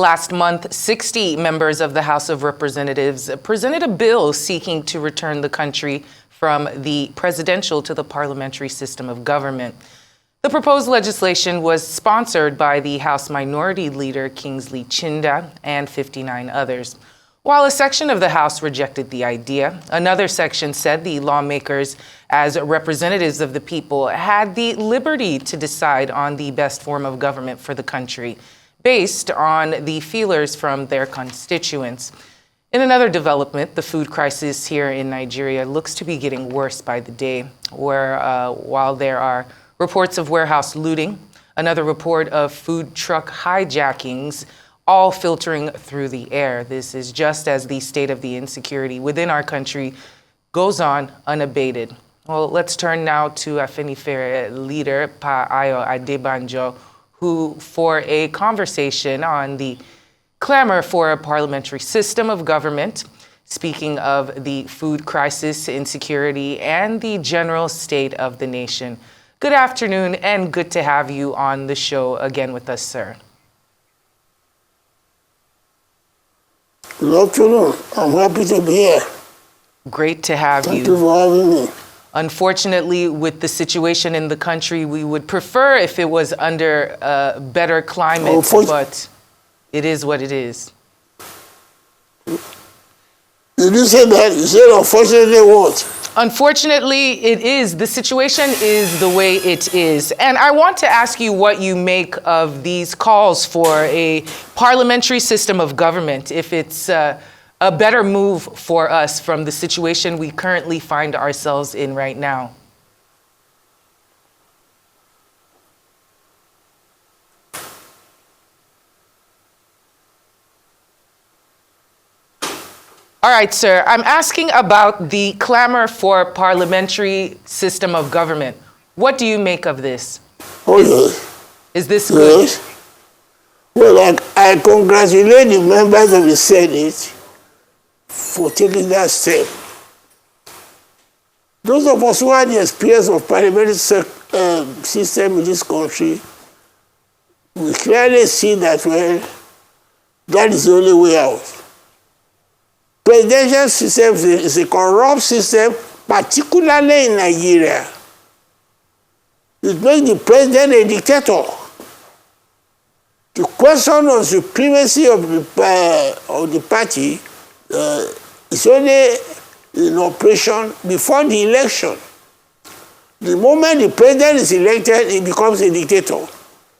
Last month, 60 members of the House of Representatives presented a bill seeking to return the country from the presidential to the parliamentary system of government. The proposed legislation was sponsored by the House Minority Leader Kingsley Chinda and 59 others. While a section of the House rejected the idea, another section said the lawmakers, as representatives of the people, had the liberty to decide on the best form of government for the country, based on the feelers from their constituents. In another development, the food crisis here in Nigeria looks to be getting worse by the day, where while there are reports of warehouse looting, another report of food truck hijackings, all filtering through the air. This is just as the state of the insecurity within our country goes on unabated. Well, let's turn now to Afenifere leader Ayo Adebanjo, who, for a conversation on the clamor for a parliamentary system of government, speaking of the food crisis, insecurity, and the general state of the nation. Good afternoon, and good to have you on the show again with us, sir. Good afternoon. I'm happy to be here. Great to have you. Thank you for having me. Unfortunately, with the situation in the country, we would prefer if it was under a better climate, but it is what it is. Did you say that? You said unfortunately what? Unfortunately, it is. The situation is the way it is. And I want to ask you what you make of these calls for a parliamentary system of government, if it's a better move for us from the situation we currently find ourselves in right now. All right, sir. I'm asking about the clamor for parliamentary system of government. What do you make of this? Oh, yes. Is this good? Yes. Well, I congratulate the members of the Senate for taking that step. Those of us who had the experience of parliamentary system in this country, we clearly see that, well, that is the only way out. Presidential system is a corrupt system, particularly in Nigeria. It makes the president a dictator. The question of supremacy of the party is only in operation before the election. The moment the president is elected, he becomes a dictator.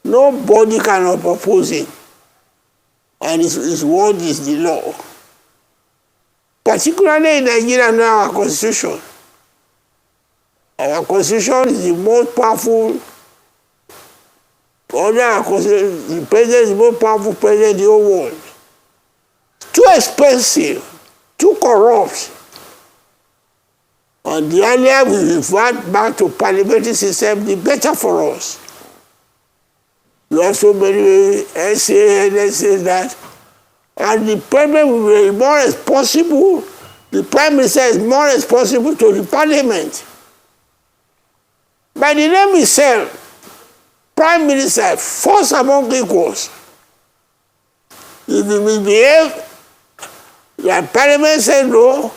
Nobody can oppose him. And his word is the law. Particularly in Nigeria now, our constitution. Our constitution is the most powerful, under our constitution, the president is the most powerful president in the whole world. Too expensive, too corrupt. And the earlier we revert back to parliamentary system, the better for us. We have so many essays that. And the president will be more responsible, the prime minister is more responsible to the parliament. By the name itself, prime minister, first among equals. If he misbehave, the parliament said no,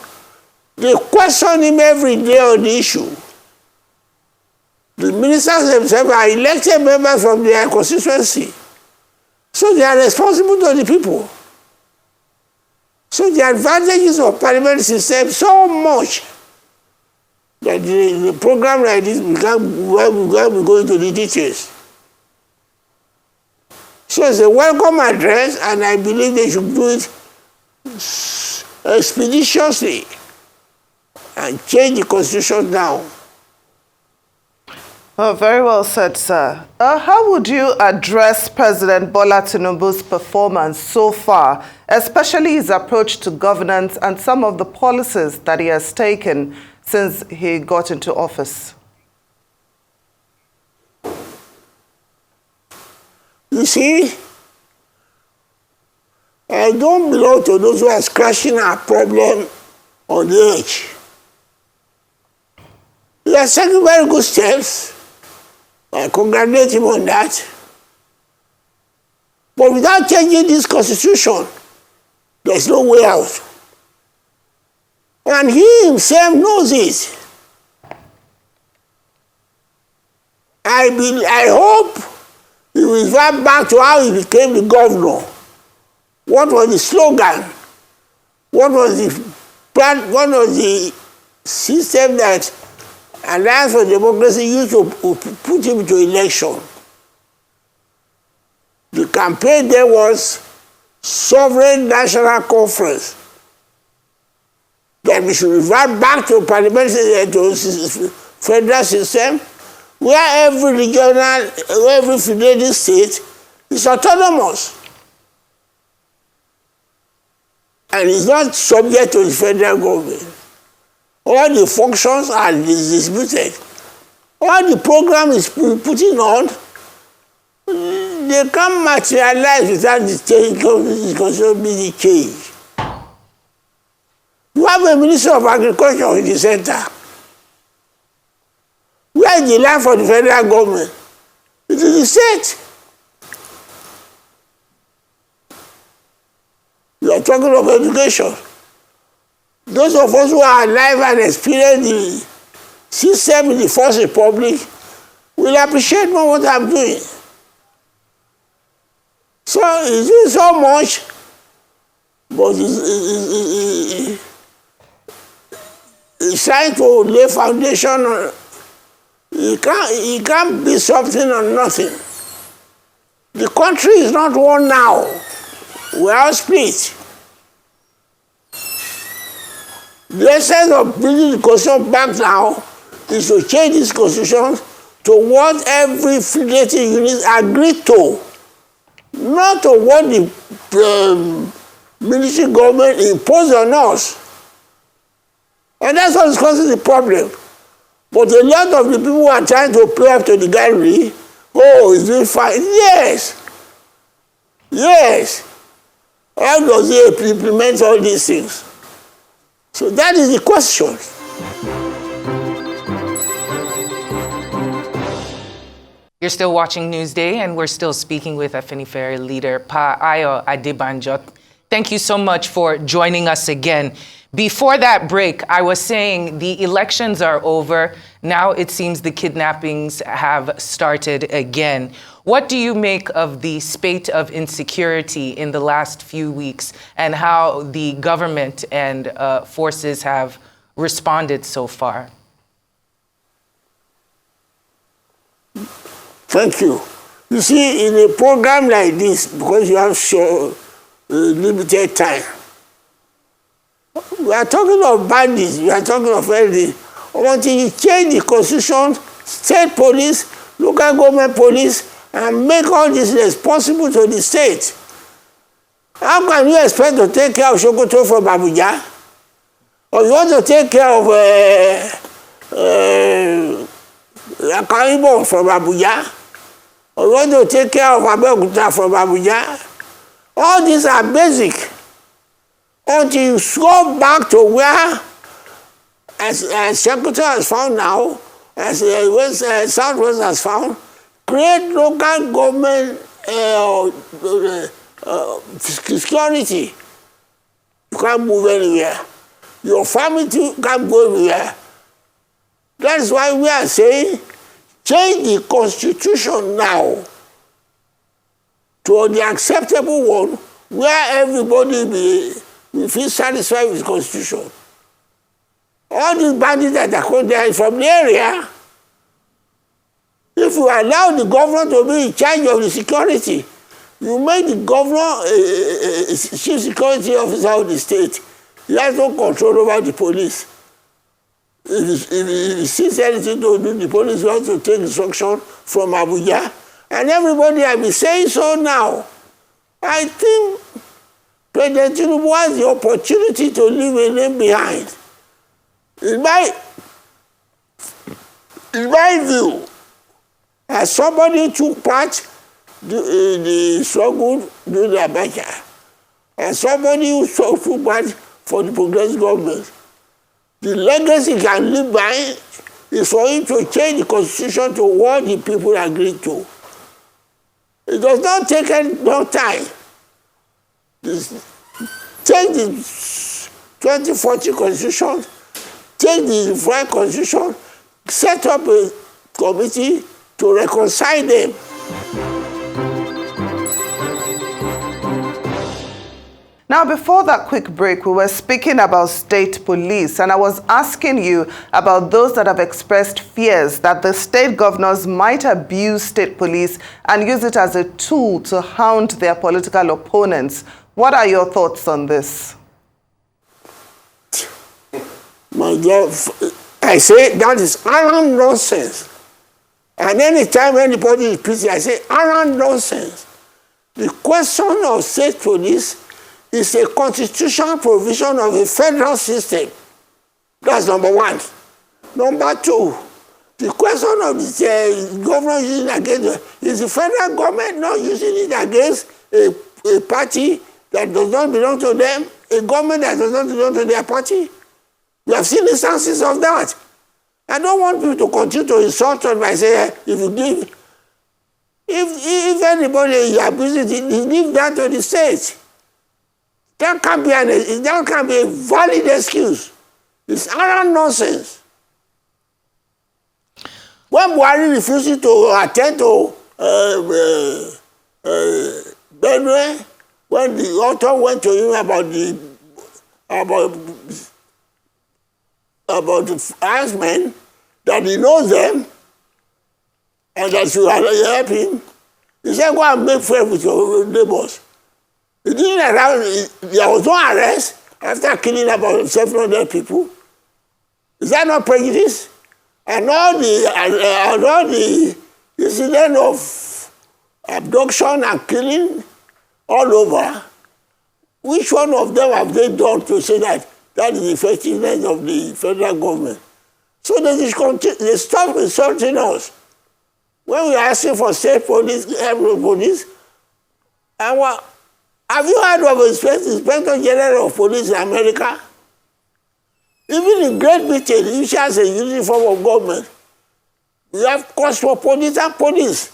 they question him every day on the issue. The ministers themselves are elected members from their constituency. So they are responsible to the people. So the advantages of parliamentary system so much that the program like this, we can't go into the details. So it's a welcome address, and I believe they should do it expeditiously and change the constitution now. Oh, very well said, sir. How would you address President Bola Tinubu's performance so far, especially his approach to governance and some of the policies that he has taken since he got into office? You see, I don't belong to those who are scratching our problem on the edge. He has taken very good steps. I congratulate him on that. But without changing this constitution, there's no way out. And he himself knows it. I hope he will revert back to how he became the governor. What was the slogan? What was the plan? What was the system that Alliance for Democracy used to put him to election? The campaign there was Sovereign National Conference. That we should revert back to parliamentary to federal system, where every regional, every federated state is autonomous and is not subject to the federal government. All the functions are distributed. All the program is putting on, they can't materialize without the constitution being changed. You have a Minister of Agriculture in the center. Where is the land for the federal government? It is the state. You are talking of education. Those of us who are alive and experience the system in the First Republic will appreciate more what I'm doing. So it's doing so much, but it's trying to lay foundation. It can't be something or nothing. The country is not one now. We are split. The essence of bringing the constitution back now is to change this constitution to what every federated unit agreed to, not to what the military government imposed on us. And that's what is causing the problem. But a lot of the people who are trying to play up to the gallery, oh, it's doing fine. Yes. Yes. How does he implement all these things? So that is the question. You're still watching Newsday, and we're still speaking with Afenifere leader Ayo Adebanjo. Thank you so much for joining us again. Before that break, I was saying the elections are over. Now it seems the kidnappings have started again. What do you make of the spate of insecurity in the last few weeks and how the government and forces have responded so far? Thank you. You see, in a program like this, because you have limited time, we are talking of bandits, we are talking of everything. Until you change the constitution, state police, local government police, and make all this responsible to the state. How can you expect to take care of Sokoto from Abuja? Or you want to take care of Akaribo from Abuja? Or you want to take care of Abeokuta from Abuja? All these are basic. Until you go back to where, as Sokoto has found now, as Southwest has found, create local government security. You can't move anywhere. Your family too can't go anywhere. That's why we are saying, change the constitution now to the acceptable one, where everybody will feel satisfied with the constitution. All these bandits that are coming there from the area, if you allow the governor to be in charge of the security, you make the governor a chief security officer of the state. He has no control over the police. If he sees anything to do, the police wants to take instruction from Abuja. And everybody has been saying so now. I think President Tinubu has the opportunity to leave a name behind. In my view, as somebody took part in the struggle during the Abacha, as somebody who took part for the progressive government, the legacy he can live by is for him to change the constitution to what the people agreed to. It does not take no time. Take the 2040 Constitution, take the unified Constitution, set up a committee to reconcile them. Now, before that quick break, we were speaking about state police, and I was asking you about those that have expressed fears that the state governors might abuse state police and use it as a tool to hound their political opponents. What are your thoughts on this? My dear, I say that is utter nonsense. And anytime anybody is preaching, I say utter nonsense. The question of state police is a constitutional provision of a federal system. That's number one. Number two, the question of the government using it against is the federal government not using it against a party that does not belong to them, a government that does not belong to their party. We have seen instances of that. I don't want people to continue to insult us by saying, if anybody is abusing it, leave that to the state. That can't be a valid excuse. It's utter nonsense. When Buhari refused to attend to Benue, when the author went to him about the herdsmen, that he knows them, and that should help him, he said, go and make friends with your neighbors. He didn't allow, there was no arrest after killing about 700 people. Is that not prejudice? And all the incident of abduction and killing all over, which one of them have they done to say that that is the effectiveness of the federal government? So they stop insulting us. When we are asking for state police, every police, have you heard of Inspector General of Police in America? Even in Great Britain, which has a uniform of government, we have cosmopolitan police.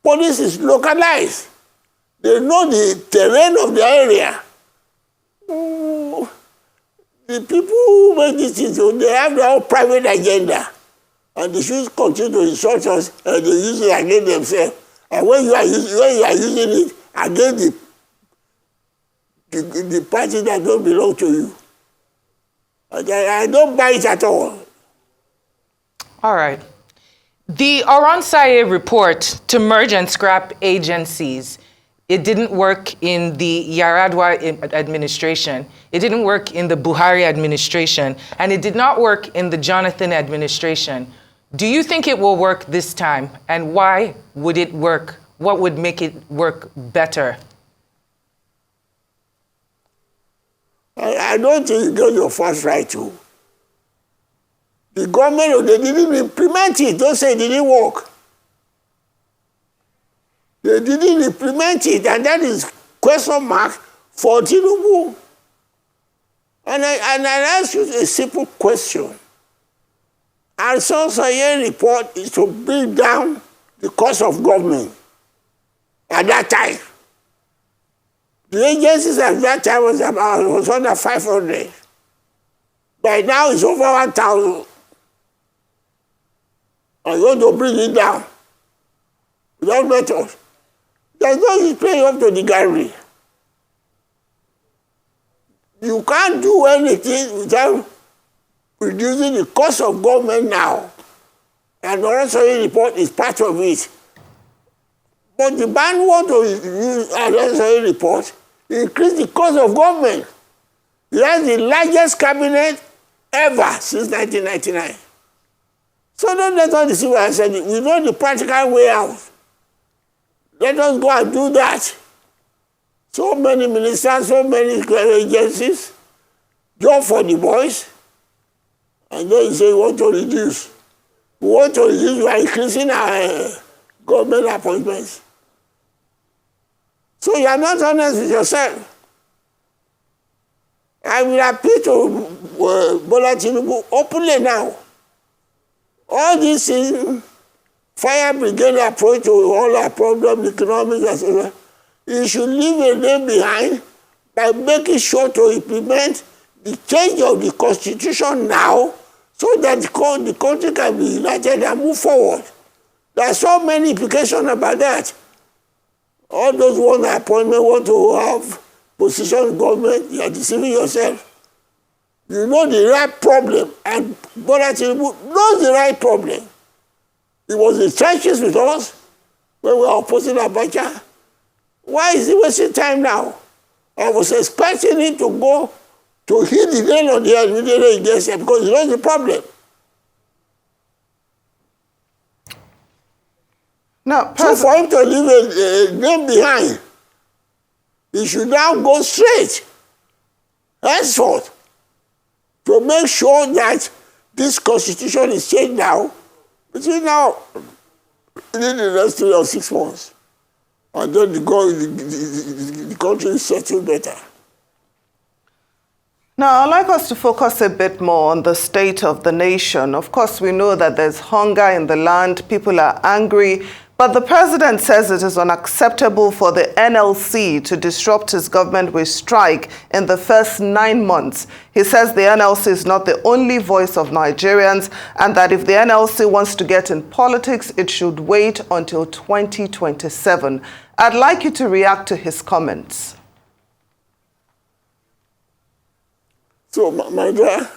Police is localized. They know the terrain of the area. The people who make this thing, they have their own private agenda. And they should continue to insult us and they use it against themselves. And when you are using it against the party that don't belong to you, I don't buy it at all. All right. The Oronsaye report to merge and scrap agencies, it didn't work in the Yaradua administration. It didn't work in the Buhari administration. And it did not work in the Jonathan administration. Do you think it will work this time? And why would it work? What would make it work better? I don't think you got your first right to. The government, they didn't implement it. Don't say it didn't work. They didn't implement it, and that is question mark for Tinubu. And I ask you a simple question. And so your report is to bring down the cost of government at that time. The agencies at that time was under 500. By now it's over 1,000. I'm going to bring it down without method. There's no use paying up to the gallery. You can't do anything without reducing the cost of government now. And the Oronsaye report is part of it. But the ban want to use the Oronsaye report increase the cost of government. It has the largest cabinet ever since 1999. So don't let us deceive ourselves. We know the practical way out. Let us go and do that. So many ministers, so many agencies, job for the boys, and then you say you want to reduce. We want to reduce, we are increasing our government appointments. So you are not honest with yourself. I will appeal to Bola Tinubu openly now. All these things, fire brigade approach to all our problems, economic, etc. You should leave a name behind by making sure to implement the change of the constitution now so that the country can be united and move forward. There are so many implications about that. All those one appointment want to have position in government, you are deceiving yourself. You know the right problem, and Bola Tinubu knows the right problem. He was in trenches with us when we were opposing Abacha. Why is he wasting time now? I was expecting him to go to hit the nail on the head immediately against him because he knows the problem. Now, so for him to leave a name behind, he should now go straight, henceforth, to make sure that this constitution is changed now, between now within the next 3 or 6 months. And then the country is settled better. Now, I'd like us to focus a bit more on the state of the nation. Of course, we know that there's hunger in the land, people are angry, but the president says it is unacceptable for the NLC to disrupt his government with strike in the first 9 months. He says the NLC is not the only voice of Nigerians and that if the NLC wants to get in politics, it should wait until 2027. I'd like you to react to his comments. So, my dear,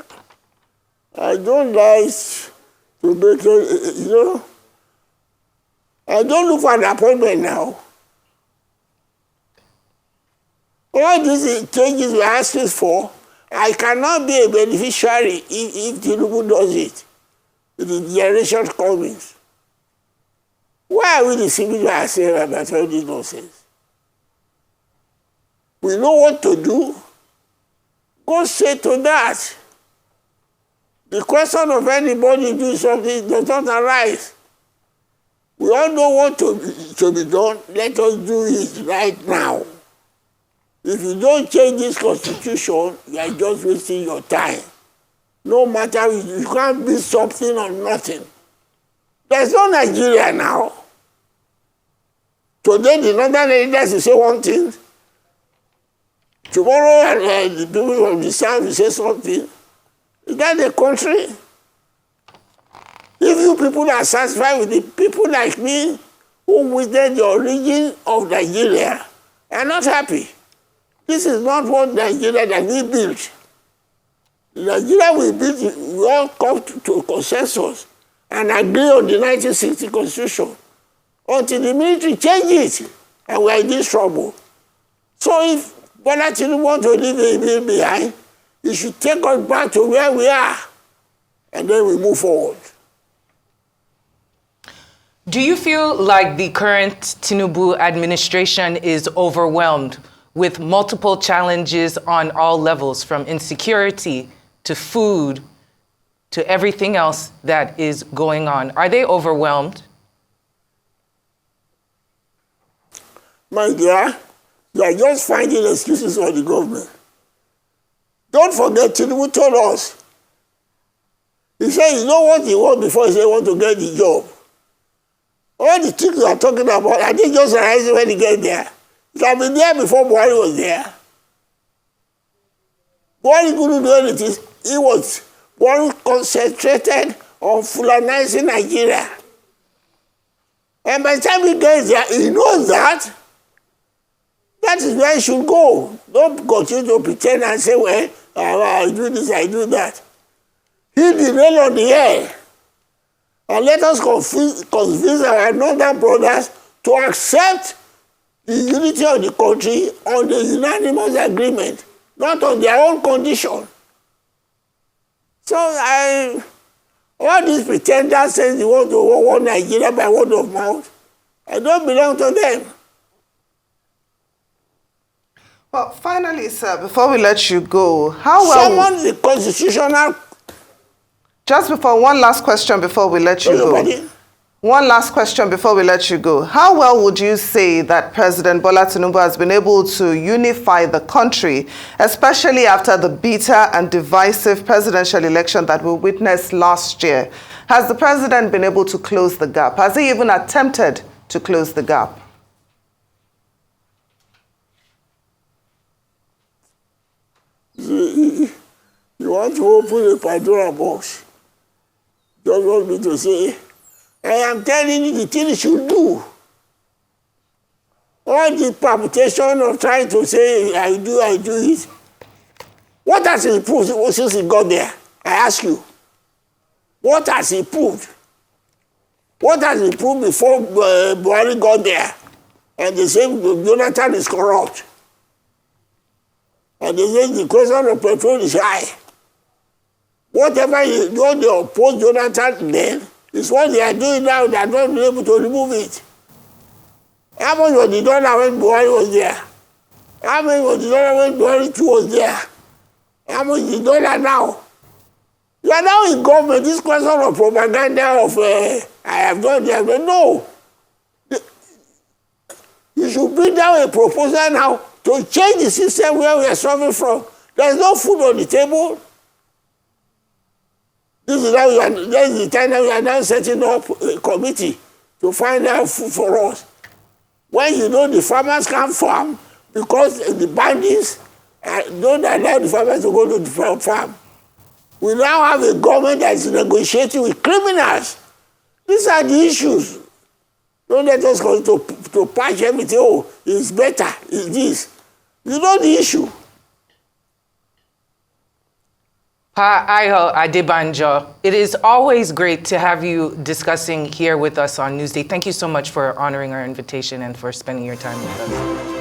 I don't like to make I don't look for an appointment now. All these changes we're asking for, I cannot be a beneficiary if Tinubu does it, with the generation coming. Why are we deceiving ourselves about all this nonsense? We know what to do. Go straight to that. The question of anybody doing something does not arise. We all know what to be done. Let us do it right now. If you don't change this constitution, you are just wasting your time. No matter, you can't be something or nothing. There's no Nigeria now. Today, the northern leaders will say one thing. Tomorrow, the people of the south will say something. Is that the country? If you people are satisfied with the people like me who witnessed the origin of Nigeria, are not happy. This is not what Nigeria that we built. Nigeria we built, we all come to a consensus and agree on the 1960 constitution until the military changed it and we are in this trouble. So if Bola Tinubu wants to leave a bill behind, he should take us back to where we are and then we move forward. Do you feel like the current Tinubu administration is overwhelmed with multiple challenges on all levels, from insecurity to food to everything else that is going on? Are they overwhelmed? My dear, you are just finding excuses for the government. Don't forget, Tinubu told us. He said he know what he wants before he said he wants to get the job. All the things you are talking about, I think just arising when he get there. It had been there before Buhari was there. Buhari couldn't do anything. Buhari concentrated on Fulanizing Nigeria. And by the time he gets there, he knows that. That is where he should go. Don't continue to pretend and say, well, I do this, I do that. Hit the nail on the head. And let us convince our northern brothers to accept the unity of the country on the unanimous agreement, not on their own condition. So all these pretenders saying they want to want Nigeria by word of mouth, I don't belong to them. Well, finally, sir, before we let you go, how well... Someone the constitutional... Just before, one last question before we let you go. One last question before we let you go. How well would you say that President Bola Tinubu has been able to unify the country, especially after the bitter and divisive presidential election that we witnessed last year? Has the president been able to close the gap? Has he even attempted to close the gap? You want to open a Pandora box. Don't want me to say, I am telling you the thing you should do. All the permutation of trying to say, I do it. What has he proved since he got there? I ask you. What has he proved? What has he proved before Buhari got there? And they say Jonathan is corrupt. And they say the question of petrol is high. Whatever you do, they oppose Jonathan then, is what they are doing now. They are not able to remove it. How much was the dollar when Buhari was there? How much was the dollar when Buhari too was there? How much is the dollar now? You are now in government. This question of propaganda of I have done that. No. You should bring down a proposal now to change the system where we are suffering from. There is no food on the table. This is the time that we are now setting up a committee to find out food for us. When you know the farmers can't farm because the bandits don't allow the farmers to go to the farm. We now have a government that is negotiating with criminals. These are the issues. Don't let us go to patch everything. Oh, it's better, it's this. You know the issue. Ayo Adebanjo, it is always great to have you discussing here with us on Newsday. Thank you so much for honoring our invitation and for spending your time with us.